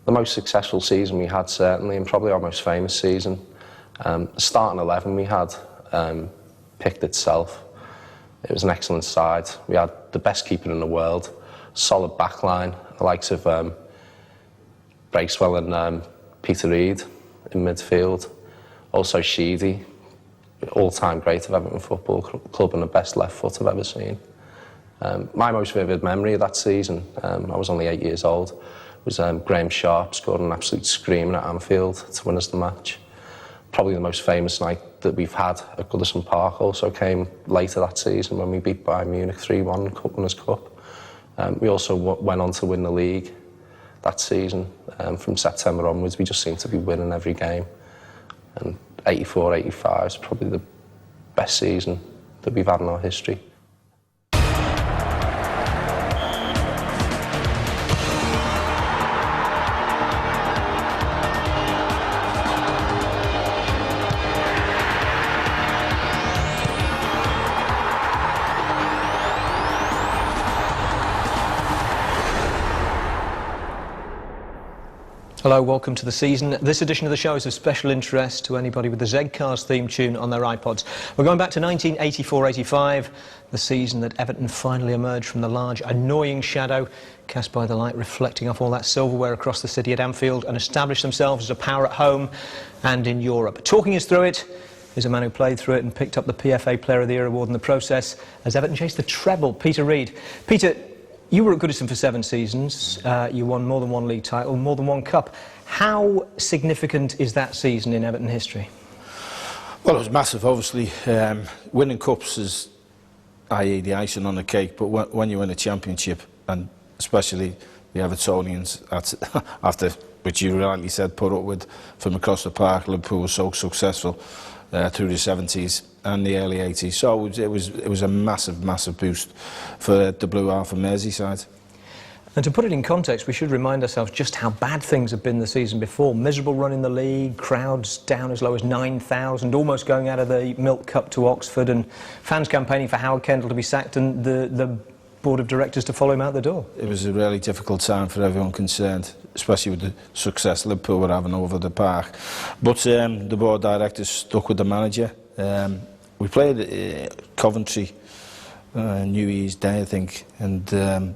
The most successful season we had, certainly, and probably our most famous season. The starting 11 we had picked itself. It was an excellent side. We had the best keeper in the world, solid backline, the likes of Bracewell and Peter Reid in midfield. Also Sheedy, all-time great of Everton Football Club and the best left foot I've ever seen. My most vivid memory of that season, I was only 8 years old, was Graham Sharp scored an absolute screamer at Anfield to win us the match. Probably the most famous night that we've had at Goodison Park also came later that season when we beat Bayern Munich 3-1 Cup Winners' Cup. We also went on to win the league that season. From September onwards, we just seemed to be winning every game. And 84-85 is probably the best season that we've had in our history. Hello, welcome to the season. This edition of the show is of special interest to anybody with the Z-Cars theme tune on their iPods. We're going back to 1984-85, the season that Everton finally emerged from the large, annoying shadow cast by the light reflecting off all that silverware across the city at Anfield and established themselves as a power at home and in Europe. Talking us through it is a man who played through it and picked up the PFA Player of the Year award in the process as Everton chased the treble, Peter Reid. Peter, you were at Goodison for 7 seasons, you won more than one league title, more than one cup. How significant is that season in Everton history? Well, it was massive, obviously. Winning cups is, i.e. the icing on the cake, but when you win a championship, and especially the Evertonians, after, which you rightly said, put up with from across the park, Liverpool was so successful through the 70s and the early 80s. So it was a massive, massive boost for the Blue Half of Merseyside. And to put it in context, we should remind ourselves just how bad things have been the season before. Miserable run in the league, crowds down as low as 9,000, almost going out of the Milk Cup to Oxford, and fans campaigning for Howard Kendall to be sacked and the board of directors to follow him out the door. It was a really difficult time for everyone concerned, especially with the success Liverpool were having over the park. But the board of directors stuck with the manager. We played Coventry New Year's Day, I think, and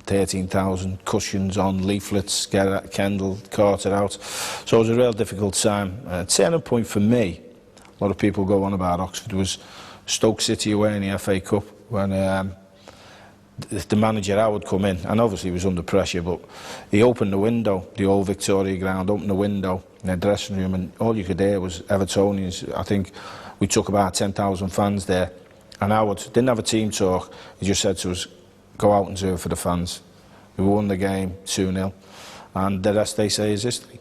13,000 cushions on, leaflets, get Kendall, Carter out. So it was a real difficult time. Turning point for me, a lot of people go on about Oxford, was Stoke City away in the FA Cup when the manager Howard come in, and obviously he was under pressure, but he opened the window, the old Victoria ground, opened the window in the dressing room, and all you could hear was Evertonians. I think we took about 10,000 fans there, and Howard didn't have a team talk. He just said to us, go out and do it for the fans. We won the game 2-0, and the rest, they say, is history.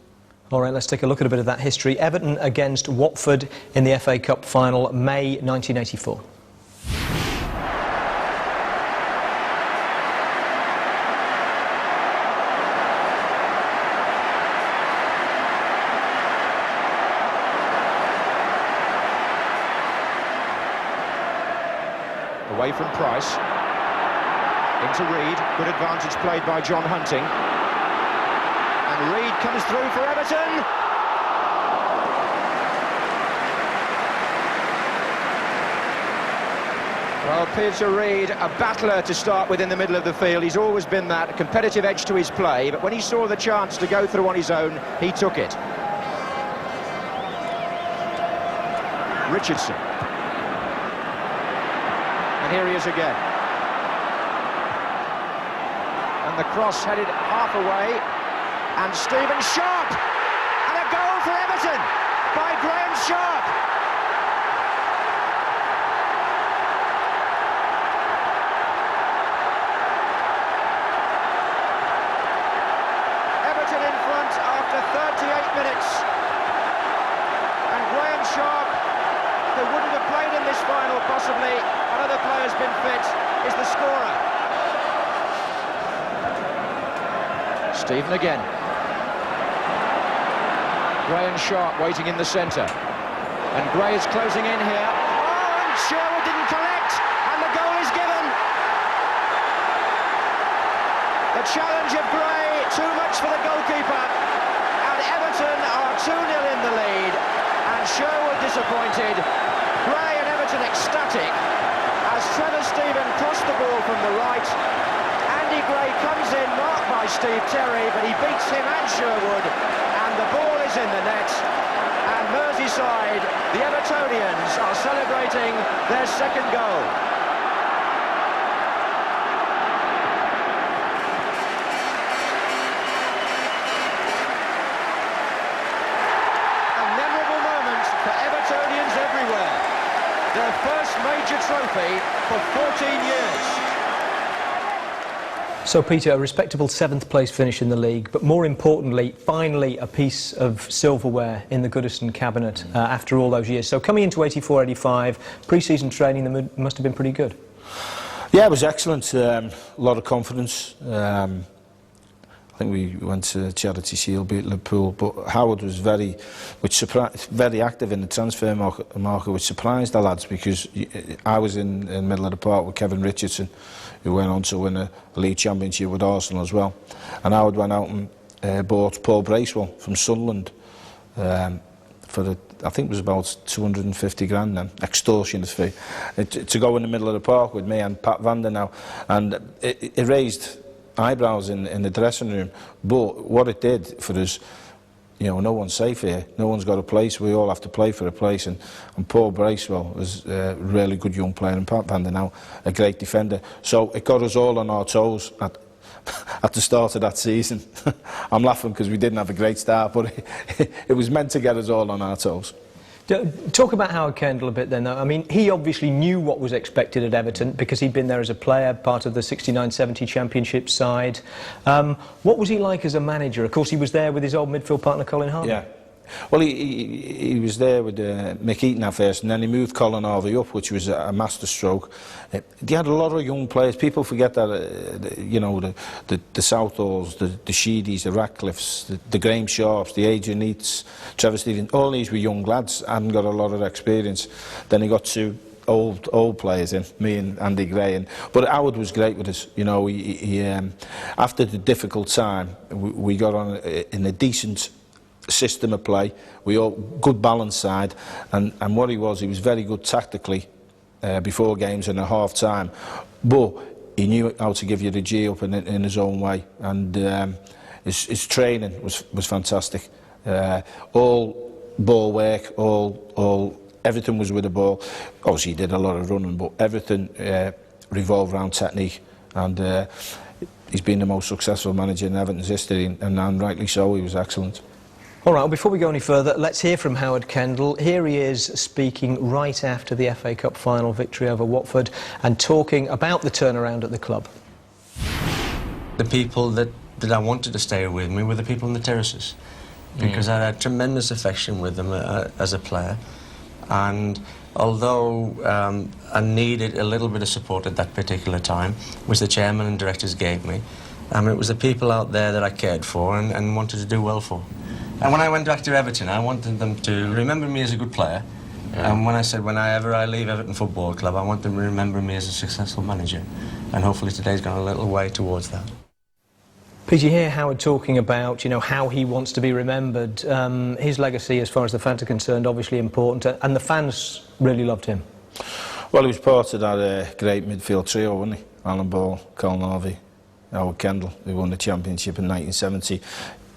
All right, let's take a look at a bit of that history. Everton against Watford in the FA Cup final, May 1984. Away from Price, into Reid, good advantage played by John Hunting, and Reid comes through for Everton. Well, Peter Reid, a battler to start with in the middle of the field. He's always been that, a competitive edge to his play, but when he saw the chance to go through on his own, he took it. Richardson. And here he is again. And the cross headed half away. And Stephen Sharp! And a goal for Everton by Graham Sharp! Everton in front after 38 minutes. And Graham Sharp, who wouldn't have played in this final possibly, had other players been fit, is the scorer. Stephen again. Gray and Sharp waiting in the centre. And Gray is closing in here. Oh, and Sherwood didn't collect, and the goal is given. The challenge of Gray, too much for the goalkeeper. 2-0 in the lead, and Sherwood disappointed. Gray and Everton ecstatic as Trevor Steven crossed the ball from the right. Andy Gray comes in, marked by Steve Terry, but he beats him and Sherwood, and the ball is in the net. And Merseyside, the Evertonians, are celebrating their second goal. A memorable moment for Evertonians everywhere. Their first major trophy for 14 years. So, Peter, a respectable 7th place finish in the league, but more importantly, finally a piece of silverware in the Goodison cabinet after all those years. So, coming into 84-85, pre-season training must have been pretty good. Yeah, it was excellent. A lot of confidence. I think we went to Charity Shield, beat Liverpool, but Howard was very active in the transfer market, which surprised the lads, because I was in the middle of the park with Kevin Richardson, who went on to win a league championship with Arsenal as well. And Howard went out and bought Paul Bracewell from Sunderland for I think it was about 250 grand then, extortionate fee, to go in the middle of the park with me and Pat Vandernow, and it raised eyebrows in the dressing room. But what it did for us, you know, no one's safe here, no one's got a place, we all have to play for a place, and Paul Bracewell was a really good young player, and Pat Vandernow a great defender, so it got us all on our toes at the start of that season. I'm laughing because we didn't have a great start, but it was meant to get us all on our toes. Talk about Howard Kendall a bit then, though. I mean, he obviously knew what was expected at Everton because he'd been there as a player, part of the 69-70 championship side. What was he like as a manager? Of course, he was there with his old midfield partner, Colin Harvey. Yeah. Well, he was there with Mick Eaton at first, and then he moved Colin Harvey up, which was a masterstroke. He had a lot of young players. People forget that, you know, the Southalls, the Sheedys, the Ratcliffes, the Graham Sharps, the Adrian Eats, Trevor Steven, all these were young lads, hadn't got a lot of experience. Then he got two old players in, me and Andy Gray. But Howard was great with us. You know, after the difficult time, we got on in a decent system of play. We all good balance side, and what he was very good tactically before games and at half time, but he knew how to give you the G up in his own way, and his training was fantastic. All ball work, everything was with the ball. Obviously he did a lot of running, but everything revolved around technique, and he's been the most successful manager in Everton's history, and rightly so. He was excellent. All right, well, before we go any further, let's hear from Howard Kendall. Here he is speaking right after the FA Cup final victory over Watford and talking about the turnaround at the club. The people that I wanted to stay with me were the people on the terraces, because I had tremendous affection with them as a player, and although I needed a little bit of support at that particular time, which the chairman and directors gave me, it was the people out there that I cared for and wanted to do well for. And when I went back to Everton, I wanted them to remember me as a good player. Yeah. And when I said, whenever I leave Everton Football Club, I want them to remember me as a successful manager. And hopefully today's gone a little way towards that. Pete, you hear Howard talking about, you know, how he wants to be remembered. His legacy, as far as the fans are concerned, obviously important, and the fans really loved him. Well, he was part of that great midfield trio, wasn't he? Alan Ball, Colin Harvey, Howard Kendall, who won the championship in 1970.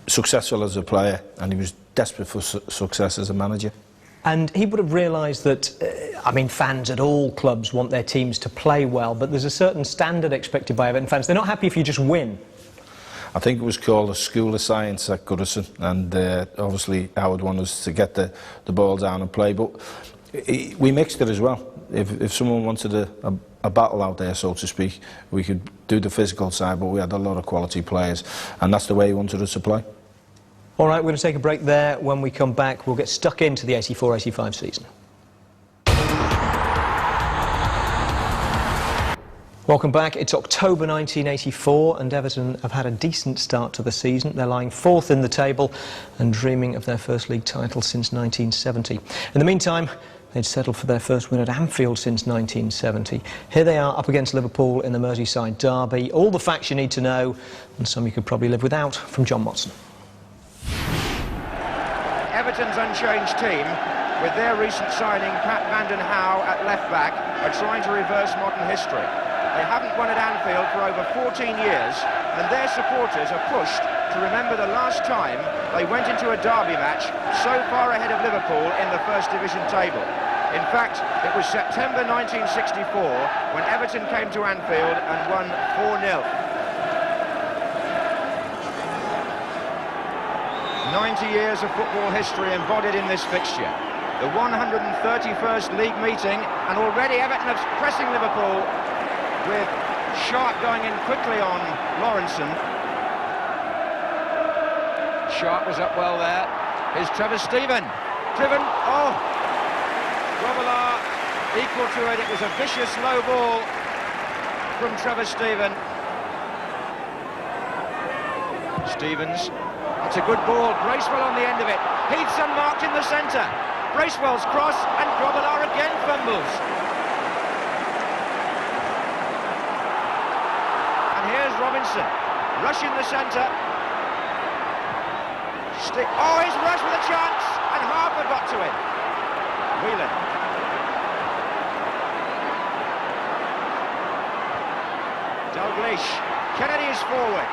Successful as a player, and he was desperate for success as a manager. And he would have realised that, I mean, fans at all clubs want their teams to play well, but there's a certain standard expected by Everton fans. They're not happy if you just win. I think it was called a school of science at Goodison, and obviously Howard wanted us to get the ball down and play, but we mixed it as well. If someone wanted a battle out there, so to speak, we could do the physical side, but we had a lot of quality players, and that's the way he wanted us to play. All right, we're going to take a break there. When we come back, we'll get stuck into the 84-85 season. Welcome back. It's October 1984 and Everton have had a decent start to the season. They're lying 4th in the table and dreaming of their first league title since 1970. In the meantime, they'd settled for their first win at Anfield since 1970. Here they are up against Liverpool in the Merseyside derby. All the facts you need to know, and some you could probably live without, from John Motson. Everton's unchanged team, with their recent signing, Pat Vanden Hauwe at left-back, are trying to reverse modern history. They haven't won at Anfield for over 14 years, and their supporters are pushed to remember the last time they went into a derby match so far ahead of Liverpool in the First Division table. In fact, it was September 1964 when Everton came to Anfield and won 4-0. 90 years of football history embodied in this fixture. The 131st league meeting, and already Everton are pressing Liverpool, with Sharp going in quickly on Lawrenson. Sharp was up well there. Here's Trevor Steven. Driven, oh! Robillard equal to it. It was a vicious low ball from Trevor Steven. Stevens. It's a good ball. Bracewell on the end of it. Heath's unmarked in the centre. Bracewell's cross, and Robillard again fumbles. And here's Robinson. Rush in the centre. Oh, he's Rush with a chance, and Harper got to him. Whelan. Dalglish. Kennedy is forward.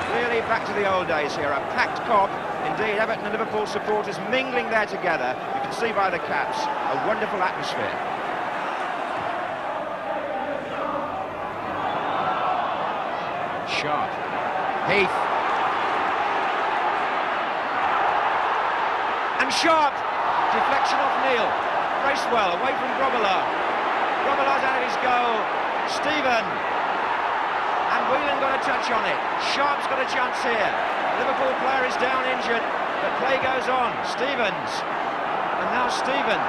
Really back to the old days here, a packed Kop. Indeed, Everton and Liverpool supporters mingling there together. You can see by the caps, a wonderful atmosphere. Sharp. Heath. And Sharp. Deflection off Neil. Bracewell away from Robillard. Robillard's out of his goal. Steven. And Whelan got a touch on it. Sharp's got a chance here. Liverpool player is down injured, but play goes on. Stevens. And now Steven.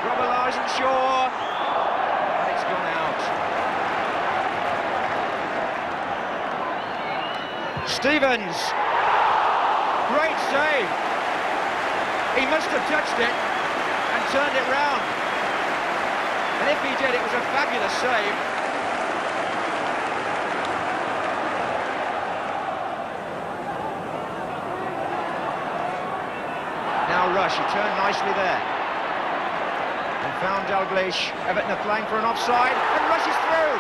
Robillard isn't sure. And it's gone out. Stevens. Great save. He must have touched it and turned it round. And if he did, it was a fabulous save. Now Rush, he turned nicely there. And found Dalglish. Everton are playing for an offside, and Rush is through.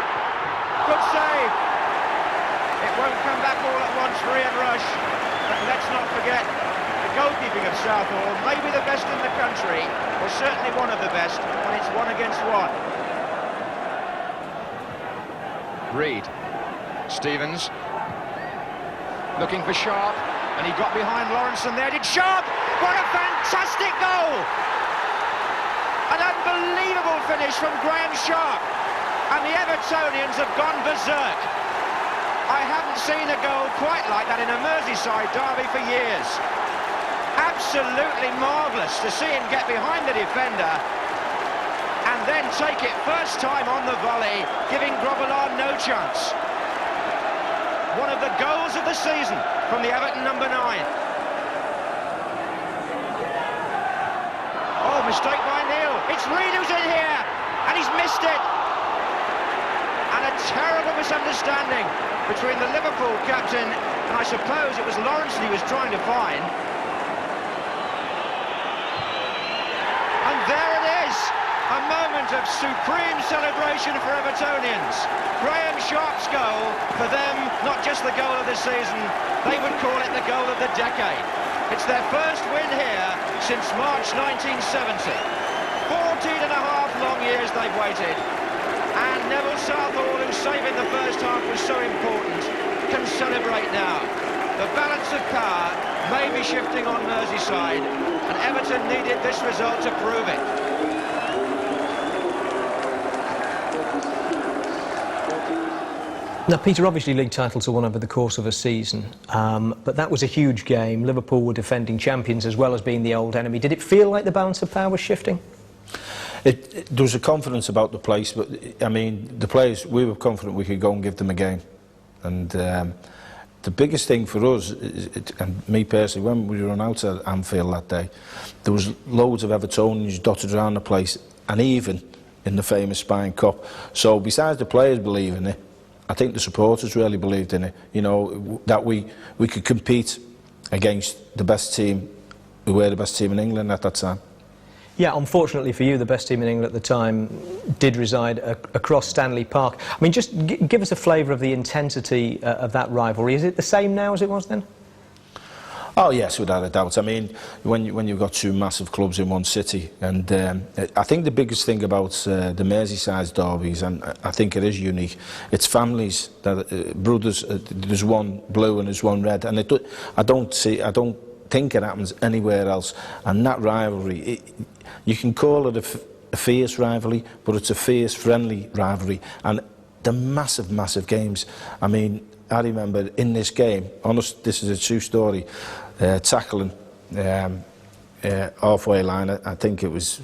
Good save. It won't come back all at once for Ian Rush. But let's not forget, the goalkeeping of Southall may be the best in the country, or certainly one of the best, when it's 1 against 1. Reed. Stevens. Looking for Sharp, and he got behind Lawrenson there. Did Sharp? What a fantastic goal! An unbelievable finish from Graham Sharp, and the Evertonians have gone berserk. I haven't seen a goal quite like that in a Merseyside derby for years. Absolutely marvellous to see him get behind the defender and then take it first time on the volley, giving Robillard no chance. One of the goals of the season from the Everton number 9. Oh, mistake by Neil. It's Reed who's in here, and he's missed it. And a terrible misunderstanding between the Liverpool captain and I suppose it was Lawrenson he was trying to find. And there it is, a moment of supreme celebration for Evertonians. Graham Sharp's goal, for them, not just the goal of the season, they would call it the goal of the decade. It's their first win here since March 1970. 14 and a half long years they've waited. And Neville Southall, whose save in the first half was so important, can celebrate now. The balance of power may be shifting on Merseyside, and Everton needed this result to prove it. Now, Peter, obviously league titles are won over the course of a season, but that was a huge game. Liverpool were defending champions as well as being the old enemy. Did it feel like the balance of power was shifting? There was a confidence about the place, but I mean, the players, we were confident we could go and give them a game. And the biggest thing for us, and me personally, when we were on out at Anfield that day, there was loads of Evertonians dotted around the place, and even in the famous Spine Cup. So besides the players believing it, I think the supporters really believed in it, you know, that we could compete against the best team, who were the best team in England at that time. Yeah, unfortunately for you, the best team in England at the time did reside across Stanley Park. I mean, just give us a flavour of the intensity of that rivalry. Is it the same now as it was then? Oh yes, without a doubt. I mean, when you've got two massive clubs in one city, and I think the biggest thing about the Merseyside derbies, and I think it is unique, it's families, that brothers. There's one blue and there's one red, and I don't think it happens anywhere else. And that rivalry, you can call it a fierce rivalry, but it's a fierce, friendly rivalry, and the massive games. I mean, I remember in this game, honest, this is a true story, tackling halfway line, I think it was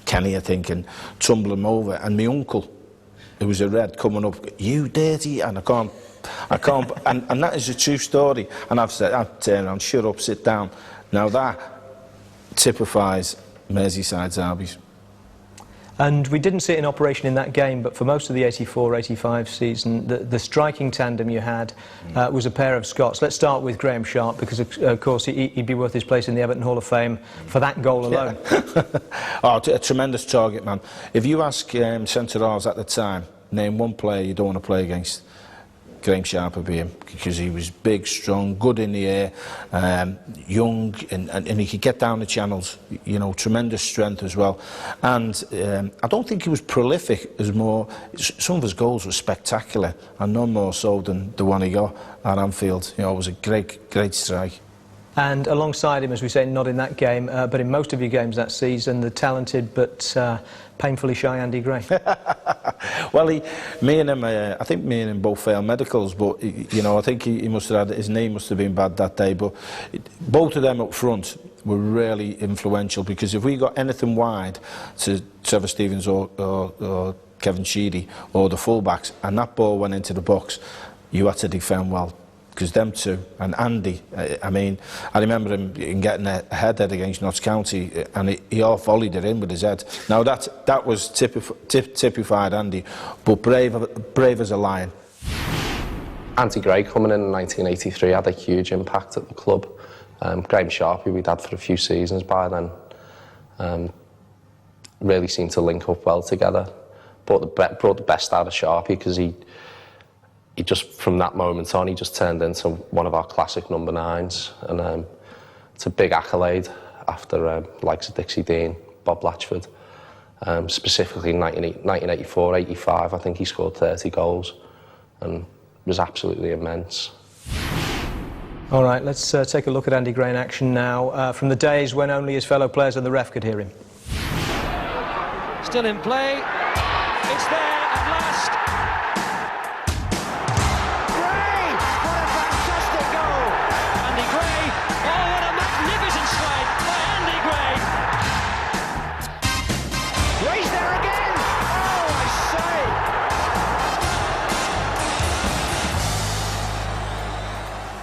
Kenny, I think, and tumbling him over, and my uncle, it was a red coming up, you dirty, and I can't, and that is a true story, and I've said, I've turned around, shut up, sit down. Now that typifies Merseyside derbies. And we didn't see it in operation in that game, but for most of the 84-85 season, the striking tandem you had was a pair of Scots. Let's start with Graham Sharp, because of course he'd be worth his place in the Everton Hall of Fame for that goal alone. Yeah. Oh, a tremendous target man. If you ask centre-halves at the time, name one player you don't want to play against, Graham Sharp would be him, because he was big, strong, good in the air, young, and he could get down the channels, you know, tremendous strength as well. And I don't think he was prolific as more, some of his goals were spectacular, and none more so than the one he got at Anfield. You know, it was a great strike. And alongside him, as we say, not in that game, but in most of your games that season, the talented but painfully shy Andy Gray. Well, me and him, I think me and him both failed medicals, but you know, I think he must have had, his knee must have been bad that day. But both of them up front were really influential, because if we got anything wide to Trevor Stevens or Kevin Sheedy or the fullbacks, and that ball went into the box, you had to defend well. Because them two, and Andy, I mean, I remember him getting a header against Notts County, and he half volleyed it in with his head. Now that was typified Andy, but brave as a lion. Andy Gray coming in 1983 had a huge impact at the club. Graham Sharp, who we'd had for a few seasons by then, really seemed to link up well together. Brought the best out of Sharpie, because he just, from that moment on, he just turned into one of our classic number 9s, and it's a big accolade after likes of Dixie Dean, Bob Latchford. Specifically in 1984-85, I think he scored 30 goals and was absolutely immense. All right, let's take a look at Andy Gray in action now, from the days when only his fellow players and the ref could hear him. Still in play, it's there at last.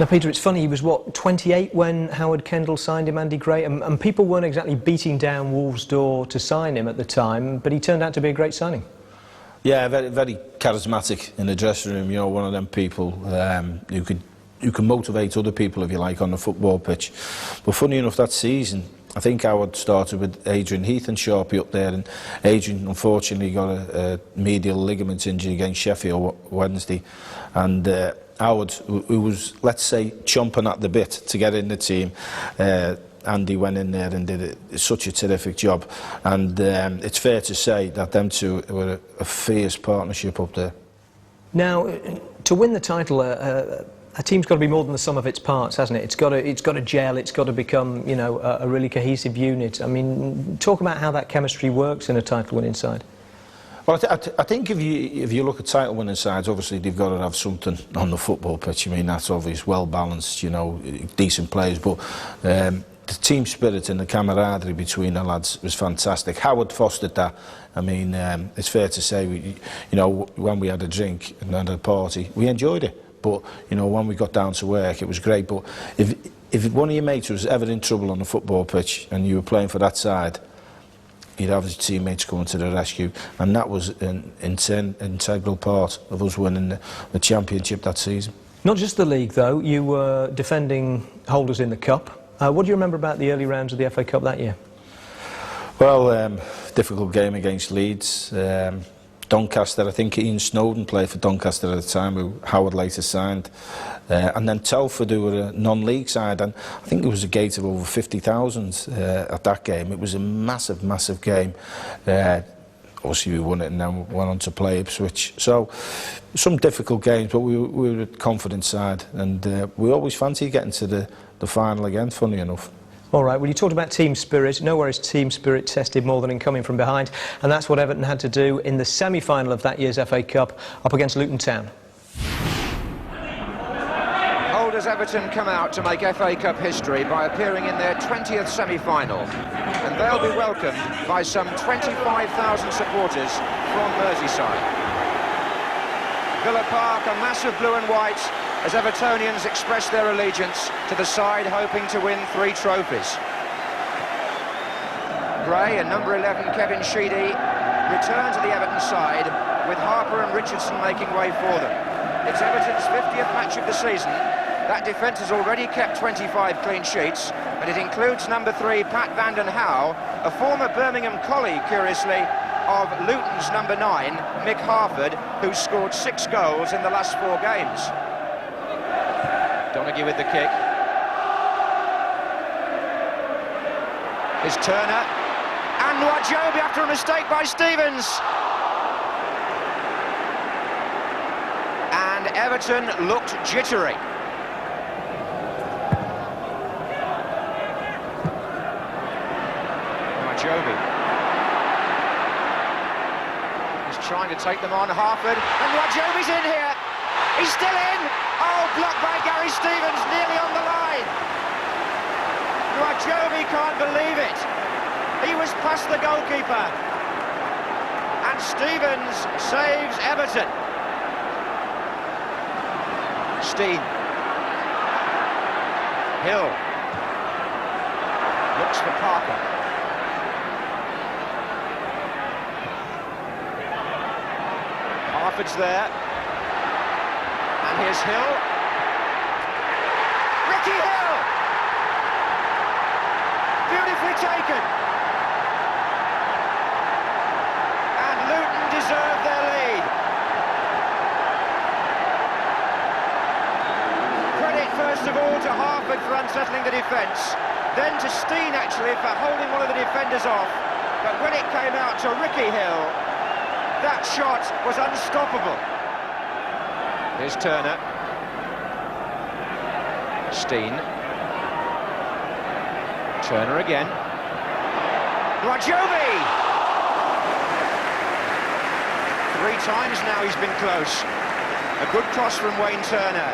Now, Peter, it's funny, he was, what, 28 when Howard Kendall signed him, Andy Gray, and people weren't exactly beating down Wolves' door to sign him at the time, but he turned out to be a great signing. Yeah, very charismatic in the dressing room, you know, one of them people who can motivate other people, if you like, on the football pitch. But funny enough, that season, I think Howard started with Adrian Heath and Sharpie up there, and Adrian unfortunately got a medial ligament injury against Sheffield Wednesday, and Howard, who was, let's say, chomping at the bit to get in the team, Andy went in there and did such a terrific job, and it's fair to say that them two were a fierce partnership up there. Now, to win the title, a team's got to be more than the sum of its parts, hasn't it? It's got to gel. It's got to become, you know, a really cohesive unit. I mean, talk about how that chemistry works in a title-winning side. Well, I think if you look at title-winning sides, obviously they've got to have something on the football pitch. I mean, that's obvious, well-balanced, you know, decent players. But the team spirit and the camaraderie between the lads was fantastic. Howard fostered that. I mean, it's fair to say, you know, when we had a drink and had a party, we enjoyed it. But, you know, when we got down to work, it was great. But if one of your mates was ever in trouble on the football pitch and you were playing for that side, he'd have his teammates coming to the rescue, and that was an integral part of us winning the championship that season. Not just the league, though. You were defending holders in the Cup. What do you remember about the early rounds of the FA Cup that year? Well, difficult game against Leeds. Doncaster, I think Ian Snowden played for Doncaster at the time, who Howard later signed. And then Telford, who were a non-league side, and I think there was a gate of over 50,000 at that game. It was a massive, massive game. Obviously we won it and then went on to play Ipswich. So, some difficult games, but we were a confident side, and we always fancied getting to the final again, funny enough. All right, well, you talked about team spirit. Nowhere is team spirit tested more than in coming from behind, and that's what Everton had to do in the semi-final of that year's FA Cup up against Luton Town. Holders Everton come out to make FA Cup history by appearing in their 20th semi-final, and they'll be welcomed by some 25,000 supporters from Merseyside. Villa Park, a massive blue and white, as Evertonians express their allegiance to the side hoping to win 3 trophies. Gray and number 11 Kevin Sheedy return to the Everton side, with Harper and Richardson making way for them. It's Everton's 50th match of the season. That defence has already kept 25 clean sheets, and it includes number 3 Pat Vanden Houwe, a former Birmingham colleague, curiously, of Luton's number 9 Mick Harford, who scored 6 goals in the last 4 games. Donaghy with the kick. Here's Turner. And Nwajobi after a mistake by Stevens. And Everton looked jittery. Nwajobi. He's trying to take them on, Harford. And Nwajobi's in here. He's still in! Oh, blocked by Gary Stevens, nearly on the line. Nwajobi can't believe it. He was past the goalkeeper. And Stevens saves Everton. Steen. Hill. Looks for Parker. Harford's there. And here's Hill. Ricky Hill! Beautifully taken. And Luton deserve their lead. Credit first of all to Harford for unsettling the defence, then to Steen actually for holding one of the defenders off. But when it came out to Ricky Hill, that shot was unstoppable. Here's Turner. Steen. Turner again. Nwajobi! 3 times now he's been close. A good cross from Wayne Turner.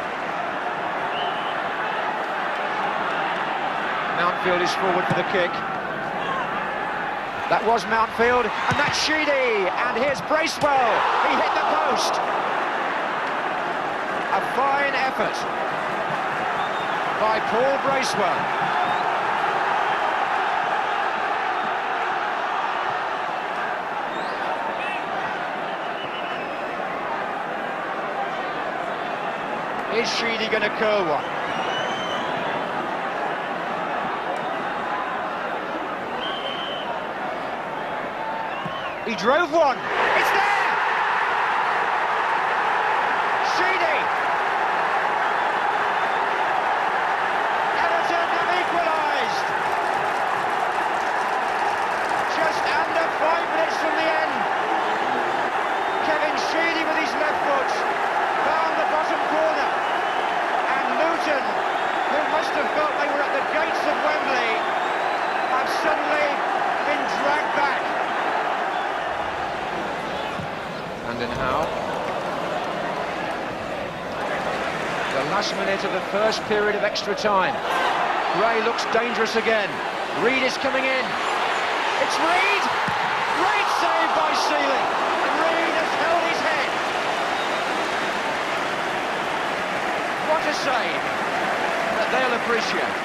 Mountfield is forward for the kick. That was Mountfield, and that's Sheedy. And here's Bracewell. He hit the post. A fine effort by Paul Bracewell. Is Sheedy going to curl one? He drove one. It's there! Sheedy! Everton have equalised. Just under 5 minutes from the end. Kevin Sheedy with his left foot found the bottom corner. And Luton, who must have felt they were at the gates of Wembley, have suddenly been dragged back. Vanden Houwe. The last minute of the first period of extra time. Gray looks dangerous again. Reid is coming in. It's Reid! Great save by Sealy. And Reid has held his head. What a save that they'll appreciate.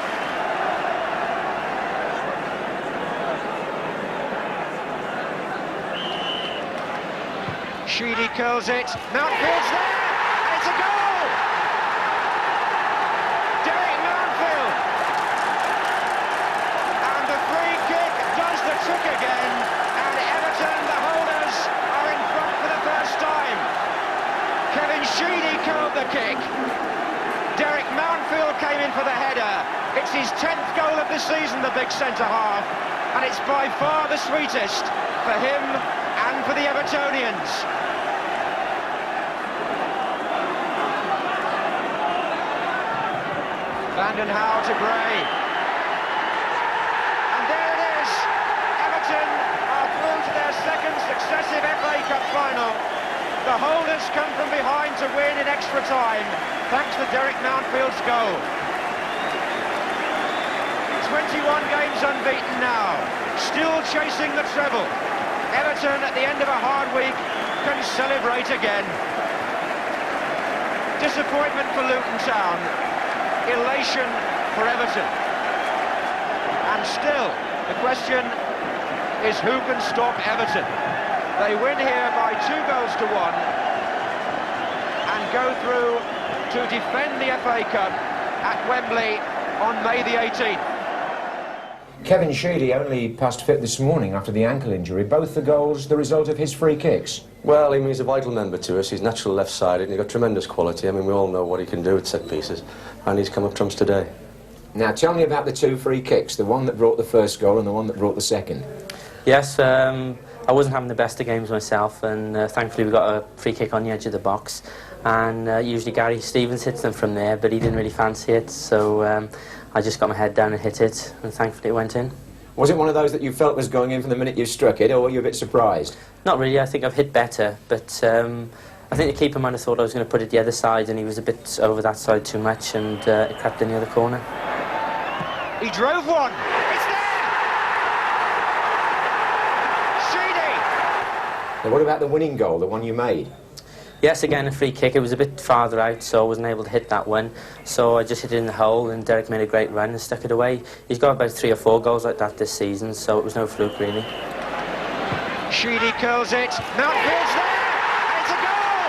Sheedy curls it. Mountfield's there, and it's a goal! Derek Mountfield! And the free kick does the trick again, and Everton, the holders, are in front for the first time. Kevin Sheedy curled the kick. Derek Mountfield came in for the header. It's his 10th goal of the season, the big centre-half, and it's by far the sweetest for him and for the Evertonians. Vanden Hauwe to Gray. And there it is. Everton are through to their second successive FA Cup final. The holders come from behind to win in extra time, thanks to Derek Mountfield's goal. 21 games unbeaten now, still chasing the treble. Everton, at the end of a hard week, can celebrate again. Disappointment for Luton Town, elation for Everton. And still, the question is who can stop Everton? They win here by 2 goals to 1 and go through to defend the FA Cup at Wembley on May the 18th. Kevin Sheedy only passed fit this morning after the ankle injury. Both the goals the result of his free kicks. Well, I mean, he's a vital member to us. He's natural left-sided and he's got tremendous quality. I mean, we all know what he can do at set pieces, and he's come up trumps today. Now, tell me about the 2 free kicks, the one that brought the first goal and the one that brought the second. Yes, I wasn't having the best of games myself, and thankfully we got a free kick on the edge of the box, and usually Gary Stevens hits them from there, but he didn't really fancy it, so I just got my head down and hit it, and thankfully it went in. Was it one of those that you felt was going in from the minute you struck it, or were you a bit surprised? Not really. I think I've hit better, but I think the keeper might have thought I was going to put it the other side, and he was a bit over that side too much, and it crept in the other corner. He drove one. It's there! Sheedy! Now, what about the winning goal, the one you made? Yes, again a free kick. It was a bit farther out, so I wasn't able to hit that one. So I just hit it in the hole, and Derek made a great run and stuck it away. He's got about 3 or 4 goals like that this season, so it was no fluke really. Sheedy curls it. Mountfield's there! And it's a goal!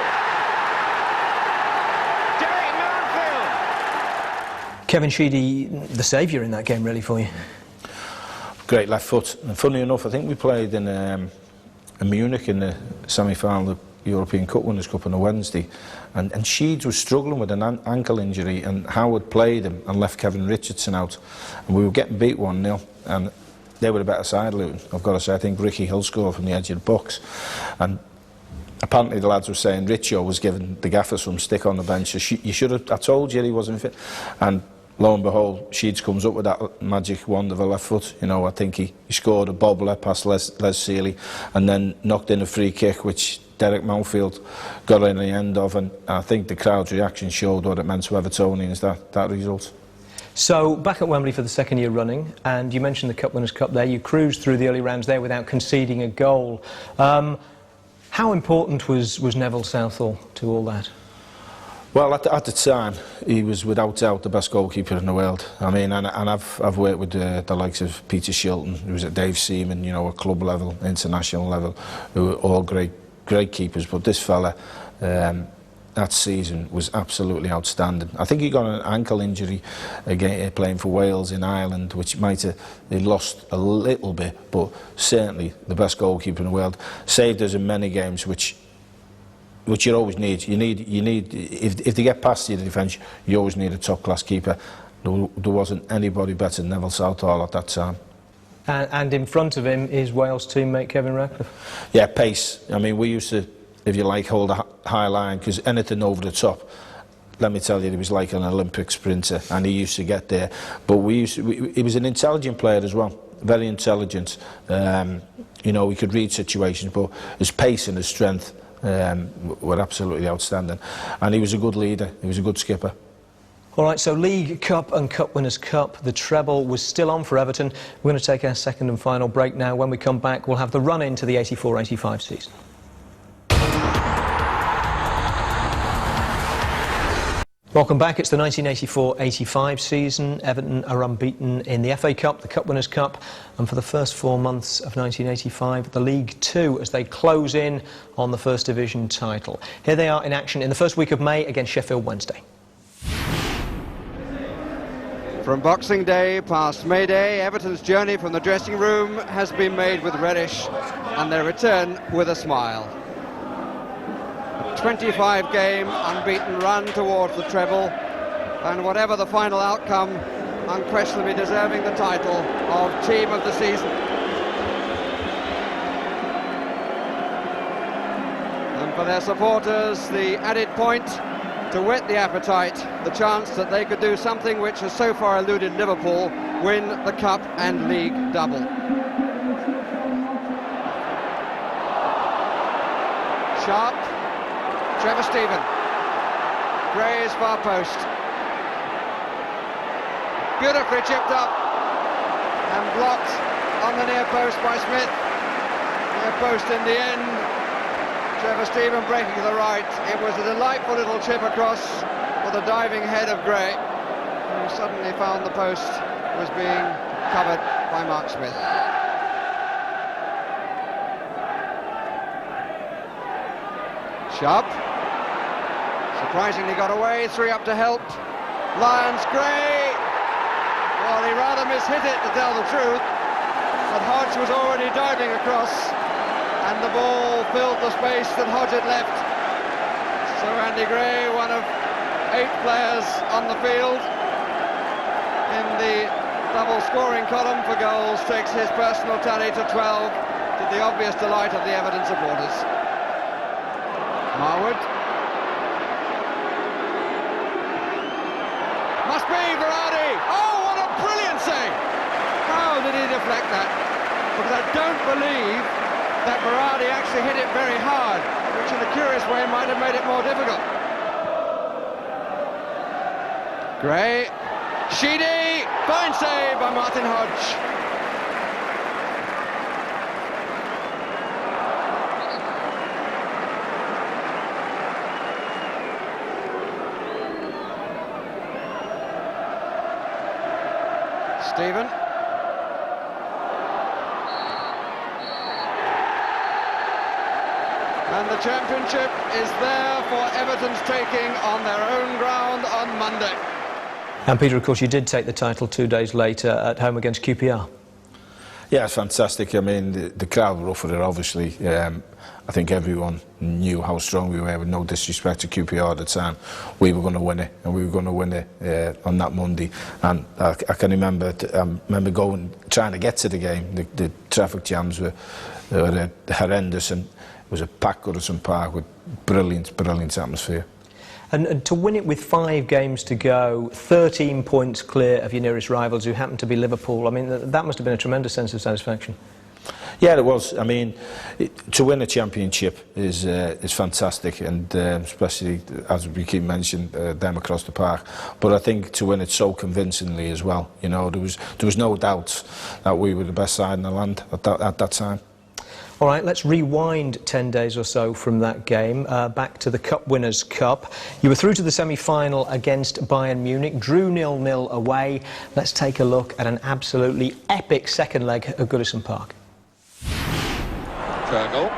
Derek Mountfield! Kevin Sheedy, the saviour in that game really for you. Great left foot. And funny enough, I think we played in Munich in the semi-final of the European Cup Winners' Cup on a Wednesday, and Sheeds was struggling with an ankle injury, and Howard played him and left Kevin Richardson out, and we were getting beat 1-0, and they were the better side, Luton. I've got to say, I think Ricky Hill scored from the edge of the box, and apparently the lads were saying Richo was giving the gaffer some stick on the bench. You should have, I told you he wasn't fit, and lo and behold, Sheeds comes up with that magic wand of a left foot. You know, I think he scored a bobbler past Les Seeley, and then knocked in a free kick, which Derek Mountfield got in the end of, and I think the crowd's reaction showed what it meant to Evertonians, that result. So, back at Wembley for the 2nd year running, and you mentioned the Cup Winners' Cup there. You cruised through the early rounds there without conceding a goal. How important was Neville Southall to all that? Well, at the time, he was without doubt the best goalkeeper in the world. I mean, and I've worked with the likes of Peter Shilton, who was at Dave Seaman, you know, at club level, international level, who were all great keepers. But this fella, that season was absolutely outstanding. I think he got an ankle injury again playing for Wales in Ireland, which might have they lost a little bit, but certainly the best goalkeeper in the world. Saved us in many games, which you always need. You need if they get past your defence, you always need a top class keeper. There wasn't anybody better than Neville Southall at that time. And in front of him is Wales teammate Kevin Ratcliffe. Yeah, pace. I mean, we used to, if you like, hold a high line, because anything over the top, let me tell you, he was like an Olympic sprinter, and he used to get there. But he was an intelligent player as well, very intelligent. You know, he could read situations, but his pace and his strength were absolutely outstanding. And he was a good leader, he was a good skipper. All right, so League Cup and Cup Winners' Cup, the treble was still on for Everton. We're going to take our second and final break now. When we come back, we'll have the run into the 84-85 season. Welcome back. It's the 1984-85 season. Everton are unbeaten in the FA Cup, the Cup Winners' Cup, and for the first 4 months of 1985, the League Two, as they close in on the First Division title. Here they are in action in the first week of May against Sheffield Wednesday. From Boxing Day past May Day, Everton's journey from the dressing room has been made with relish, and their return with a smile. 25-game unbeaten run towards the treble, and whatever the final outcome, unquestionably deserving the title of Team of the Season. And for their supporters, the added point to whet the appetite, the chance that they could do something which has so far eluded Liverpool, win the Cup and League double. Sharp. Trevor Stephen, Gray's far post, beautifully chipped up and blocked on the near post by Smith. Near post in the end, Trevor Stephen breaking to the right. It was a delightful little chip across for the diving head of Gray, who suddenly found the post was being covered by Mark Smith. Sharp. Surprisingly got away, 3 up to help. Lyons, Gray. Well, he rather mishit it, to tell the truth, but Hodge was already diving across, and the ball filled the space that Hodge had left. So Andy Gray, one of 8 players on the field in the double scoring column for goals, takes his personal tally to 12, to the obvious delight of the Everton supporters. Marwood. Must be Berardi. Oh, what a brilliant save! How did he deflect that? Because I don't believe that Berardi actually hit it very hard, which in a curious way might have made it more difficult. Gray. Sheedy. Fine save by Martin Hodge. Stephen. And the championship is there for Everton's taking on their own ground on Monday. And Peter, of course, you did take the title 2 days later at home against QPR. Yeah, it's fantastic. I mean, the crowd were up for it, obviously. I think everyone knew how strong we were, with no disrespect to QPR at the time. We were going to win it, and we were going to win it on that Monday. And I can remember, trying to get to the game. The traffic jams were horrendous, and it was a packed Goodison Park with brilliant atmosphere. And to win it with 5 games to go, 13 points clear of your nearest rivals, who happened to be Liverpool, I mean, that must have been a tremendous sense of satisfaction. Yeah, it was. I mean, to win a championship is fantastic, and especially, as we keep mentioning, them across the park. But I think to win it so convincingly as well, you know, there was no doubt that we were the best side in the land at that time. All right, let's rewind 10 days or so from that game, back to the Cup Winners' Cup. You were through to the semi-final against Bayern Munich, drew 0-0 away. Let's take a look at an absolutely epic second leg at Goodison Park. Treble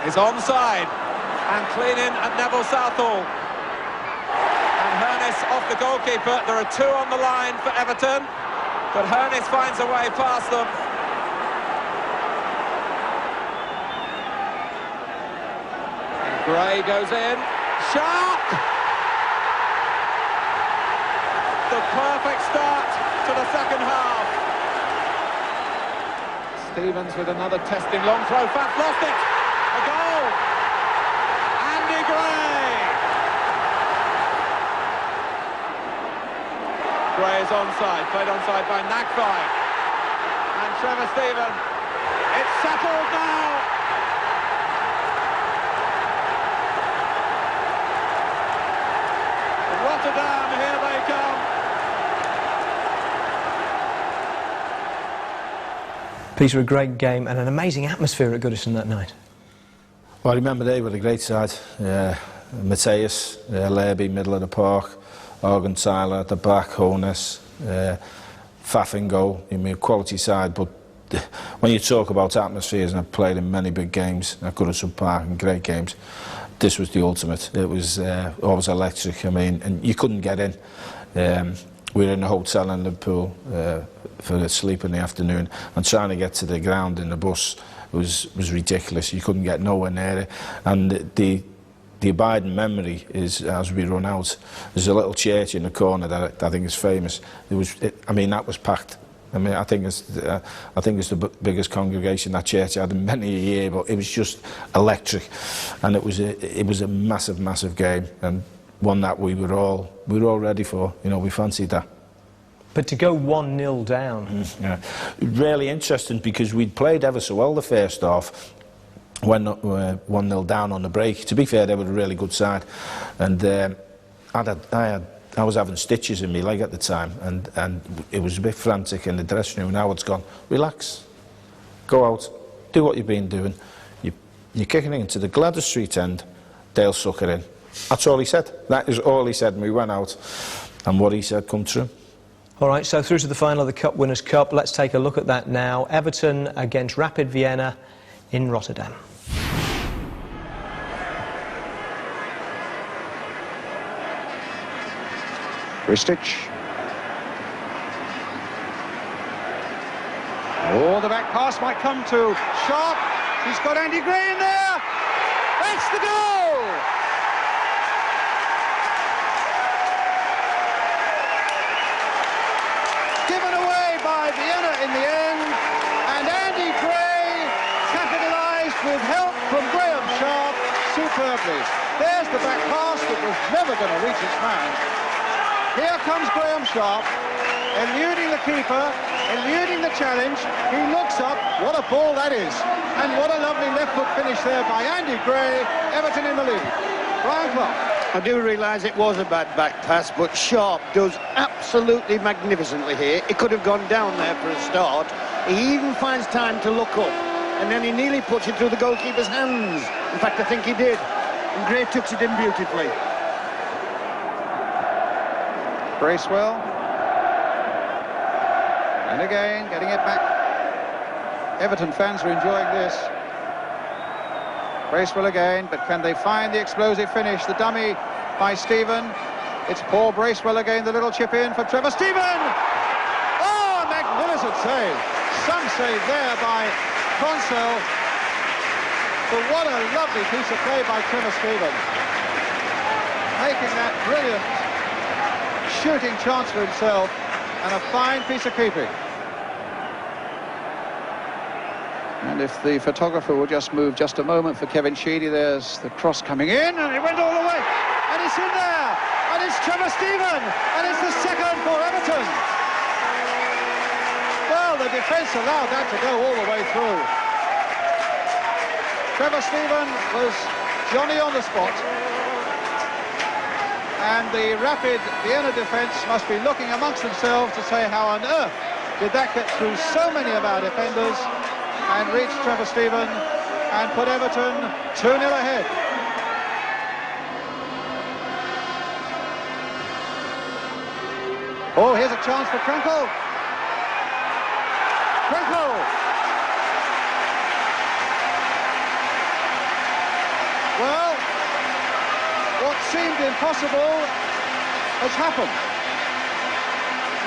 is onside, and clean in at Neville Southall. And Hernes off the goalkeeper. There are 2 on the line for Everton, but Hernes finds a way past them. Gray goes in. Sharp! The perfect start to the second half. Stevens with another testing long throw. Fast lost it. A goal. Andy Gray. Gray is onside. Played onside by Nagby. And Trevor Stephen. It's settled now. Rotterdam, here they come. Peter, a great game and an amazing atmosphere at Goodison that night. Well, I remember they were a great side. Mateus, Lerby, middle of the park, Organ Tyler at the back, Honus, Faff goal. I mean, quality side, but when you talk about atmospheres, and I've played in many big games at Goodison Park and great games, this was the ultimate. It was always electric. I mean, and you couldn't get in. We were in a hotel in Liverpool for a sleep in the afternoon, and trying to get to the ground in the bus was ridiculous. You couldn't get nowhere near it. And the abiding memory is, as we run out, there's a little church in the corner that I think is famous. I mean, that was packed. I mean, I think it's the biggest congregation that church had in many a year, but it was just electric, and it was a massive, massive game, and one that we were all ready for. You know, we fancied that. But to go 1-0 down. Yeah, really interesting, because we'd played ever so well the first half. When 1-0 down on the break. To be fair, they were a really good side, and I was having stitches in my leg at the time, and it was a bit frantic in the dressing room. Now it's gone. Relax, go out, do what you've been doing. You're kicking it into the Gladys Street end. They'll suck it in. That's all he said. That is all he said. And we went out, and what he said come true. All right, so through to the final of the Cup Winners' Cup. Let's take a look at that now. Everton against Rapid Vienna in Rotterdam. Ristich. Oh, the back pass might come to Sharp. He's got Andy Gray in there. That's the goal! Given away by Vienna in the end, and Andy Gray capitalised with help from Graham Sharp superbly. There's the back pass that was never going to reach its man. Here comes Graham Sharp, eluding the keeper, eluding the challenge. He looks up. What a ball that is. And what a lovely left-foot finish there by Andy Gray. Everton in the lead. Brian Clark. I do realise it was a bad back pass, but Sharp does absolutely magnificently here. He could have gone down there for a start. He even finds time to look up, and then he nearly puts it through the goalkeeper's hands. In fact, I think he did. And Gray tucks it in beautifully. Bracewell, and again getting it back. Everton fans are enjoying this. Bracewell again, but can they find the explosive finish? The dummy by Stephen. It's Paul Bracewell again, the little chip in for Trevor Stephen. Oh, magnificent save. Some save there by Consell. But what a lovely piece of play by Trevor Stephen, making that brilliant shooting chance for himself, and a fine piece of keeping. And if the photographer would just move just a moment for Kevin Sheedy, there's the cross coming in, and it went all the way, and it's in there, and it's Trevor Stephen, and it's the second for Everton. Well, the defence allowed that to go all the way through. Trevor Stephen was Johnny on the spot. And the Rapid Vienna defence must be looking amongst themselves to say how on earth did that get through so many of our defenders and reach Trevor Stephen and put Everton 2-0 ahead. Oh, here's a chance for Krenkel. Krenkel! Well, what seemed impossible has happened.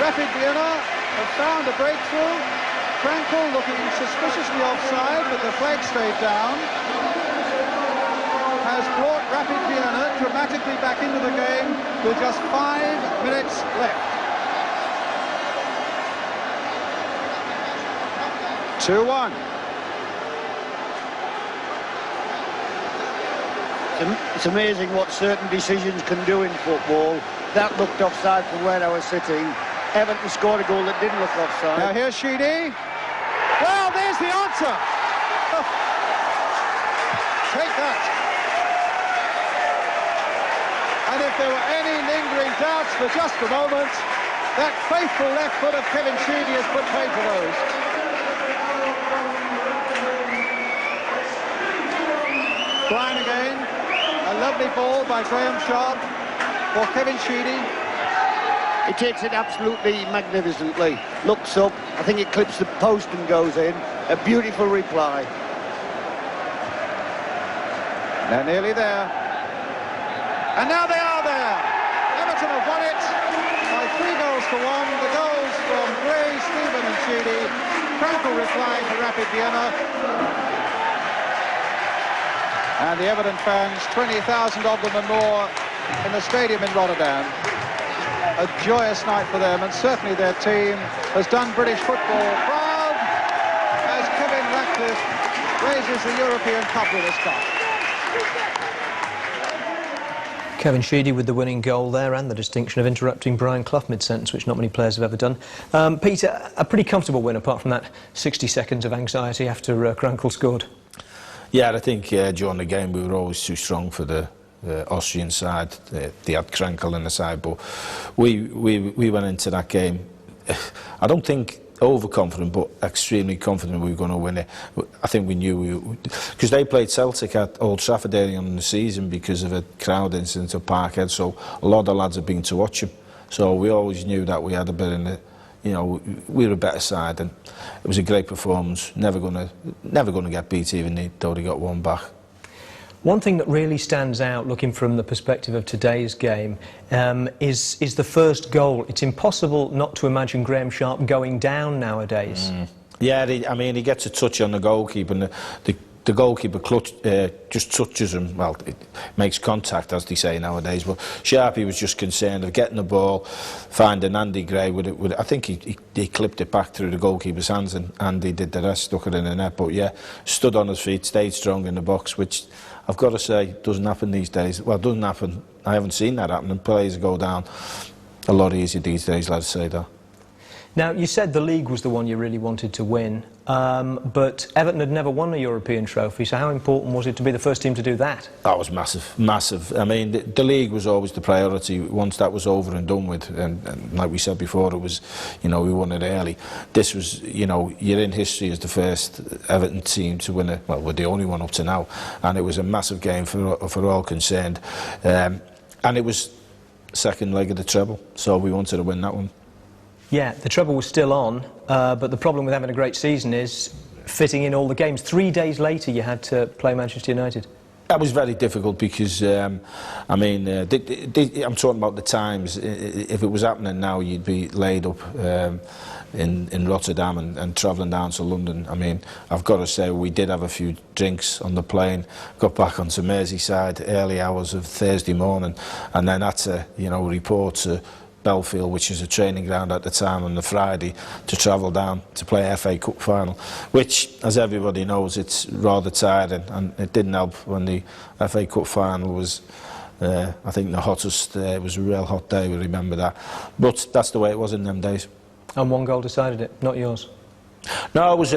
Rapid Vienna have found a breakthrough. Krenkel looking suspiciously offside, but the flag stayed down. Has brought Rapid Vienna dramatically back into the game with just 5 minutes left. 2-1. It's amazing what certain decisions can do in football. That looked offside from where I was sitting. Everton scored a goal that didn't look offside. Now here's Sheedy. Well, there's the answer. Take that. And if there were any lingering doubts for just a moment, that faithful left foot of Kevin Sheedy has put paid to those. Brian again. A lovely ball by Graham Sharp for Kevin Sheedy. He takes it absolutely magnificently. Looks up, I think it clips the post and goes in. A beautiful reply. They're nearly there. And now they are there. Everton have won it by 3 goals to 1. The goals from Gray, Stephen and Sheedy. Frankel replying for Rapid Vienna. And the Everton fans, 20,000 of them and more in the stadium in Rotterdam. A joyous night for them, and certainly their team has done British football proud as Kevin Ratcliffe raises the European Cup with his cup. Kevin Sheedy with the winning goal there and the distinction of interrupting Brian Clough mid-sentence, which not many players have ever done. Peter, a pretty comfortable win apart from that 60 seconds of anxiety after Krankel scored. Yeah, I think during the game we were always too strong for the Austrian side. They had Krankel in the side, but we went into that game, I don't think overconfident, but extremely confident we were going to win it. I think we knew because they played Celtic at Old Trafford early on in the season because of a crowd incident at Parkhead, so a lot of the lads had been to watch him. So we always knew that we had a bit in the, you know, we were a better side, and it was a great performance. Never gonna get beat, even though they got one back. One thing that really stands out, looking from the perspective of today's game, is the first goal. It's impossible not to imagine Graham Sharp going down nowadays. Yeah, I mean, he gets a touch on the goalkeeper, and the goalkeeper just touches him. Well, it makes contact, as they say nowadays. But Sharpie was just concerned of getting the ball, finding Andy Gray with it. I think he clipped it back through the goalkeeper's hands, and Andy did the rest, stuck it in the net. But yeah, stood on his feet, stayed strong in the box, which I've got to say doesn't happen these days. Well, it doesn't happen. I haven't seen that happen. And players go down a lot easier these days, let's say that. Now, you said the league was the one you really wanted to win, but Everton had never won a European trophy, so how important was it to be the first team to do that? That was massive, massive. I mean, the league was always the priority. Once that was over and done with, and like we said before, it was, you know, we won it early. This was, you know, you're in history as the first Everton team to win it. Well, we're the only one up to now, and it was a massive game for all concerned. And it was second leg of the treble, so we wanted to win that one. Yeah, the treble was still on, but the problem with having a great season is fitting in all the games. 3 days later you had to play Manchester United. That was very difficult because, I mean, I'm talking about the times. If it was happening now, you'd be laid up in Rotterdam and travelling down to London. I mean, I've got to say, we did have a few drinks on the plane, got back onto Merseyside early hours of Thursday morning, and then had to, you know, report to Belfield, which is a training ground at the time, on the Friday to travel down to play a FA Cup final, which, as everybody knows, it's rather tiring, and it didn't help when the FA Cup final was, I think, the hottest. It was a real hot day, we remember that. But that's the way it was in them days. And one goal decided it, not yours? No, it was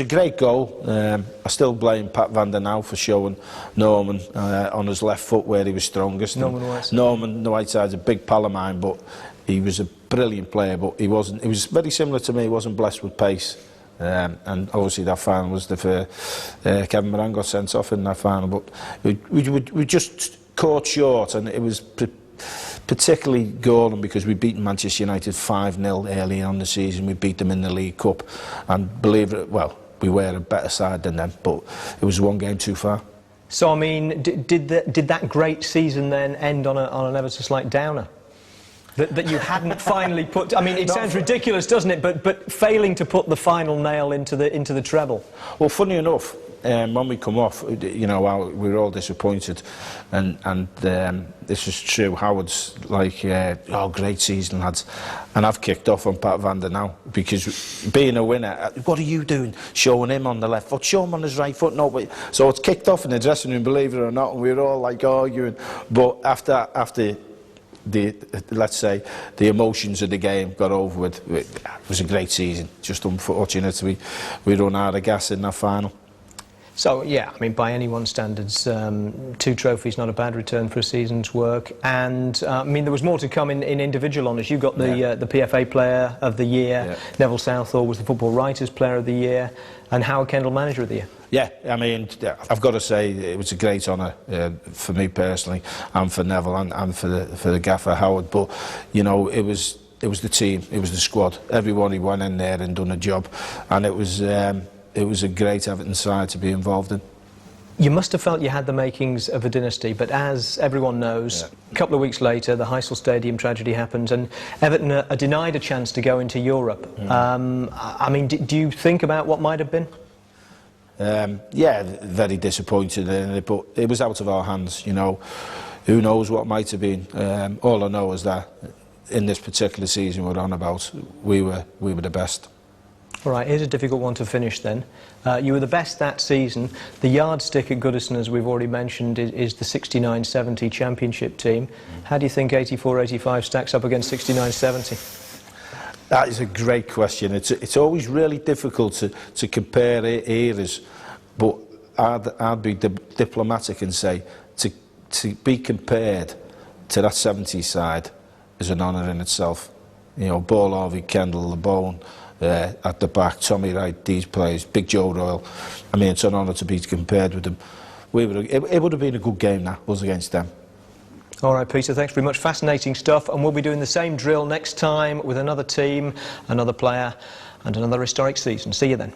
a great goal. I still blame Pat van der Nauw for showing Norman on his left foot where he was strongest. Norman Whiteside. Norman Whiteside's a big pal of mine, but he was a brilliant player, but he wasn't. He was very similar to me. He wasn't blessed with pace. And obviously that final was Kevin Moran got sent off in that final, but we just caught short, and it was particularly galling because we beat Manchester United 5-0 early on the season. We beat them in the League Cup, and believe it, well, we were a better side than them, but it was one game too far. So, I mean, did that great season then end on an ever so slight downer? That you hadn't finally put... I mean, it sounds ridiculous, doesn't it? But failing to put the final nail into the treble. Well, funny enough, when we come off, you know, we were all disappointed, and this is true. Howard's like, oh, great season, lads, and I've kicked off on Pat van der Nauw because being a winner, what are you doing? Showing him on the left foot, show him on his right foot. No, but so it's kicked off in the dressing room, believe it or not, and we were all like arguing. But after let's say the emotions of the game got over with, it was a great season. Just unfortunate we run out of gas in that final. So, yeah, I mean, by anyone's standards, 2 trophies, not a bad return for a season's work. And, I mean, there was more to come in individual honours. You got the PFA Player of the Year, Neville Southall was the Football Writers Player of the Year, and Howard Kendall Manager of the Year. Yeah, I mean, I've got to say it was a great honour for me personally, and for Neville, and for the gaffer Howard. But you know, it was the team, it was the squad. Everybody went in there and done a job, and it was a great Everton side to be involved in. You must have felt you had the makings of a dynasty, but as everyone knows, a couple of weeks later, the Heysel Stadium tragedy happened, and Everton are denied a chance to go into Europe. I mean, do you think about what might have been? Yeah, very disappointed in it, but it was out of our hands, you know. Who knows what might have been. All I know is that in this particular season we're on about, we were the best. All right, here's a difficult one to finish then. You were the best that season. The yardstick at Goodison, as we've already mentioned, is the 69-70 championship team. How do you think 84-85 stacks up against 69-70? That is a great question. It's always really difficult to compare eras, but I'd be diplomatic and say to be compared to that 70s side is an honour in itself. You know, Ball, Harvey, Kendall, LeBone, at the back, Tommy Wright, these players, Big Joe Royal. I mean, it's an honour to be compared with them. It would have been a good game, that was against them. All right, Peter, thanks very much. Fascinating stuff, and we'll be doing the same drill next time with another team, another player and another historic season. See you then.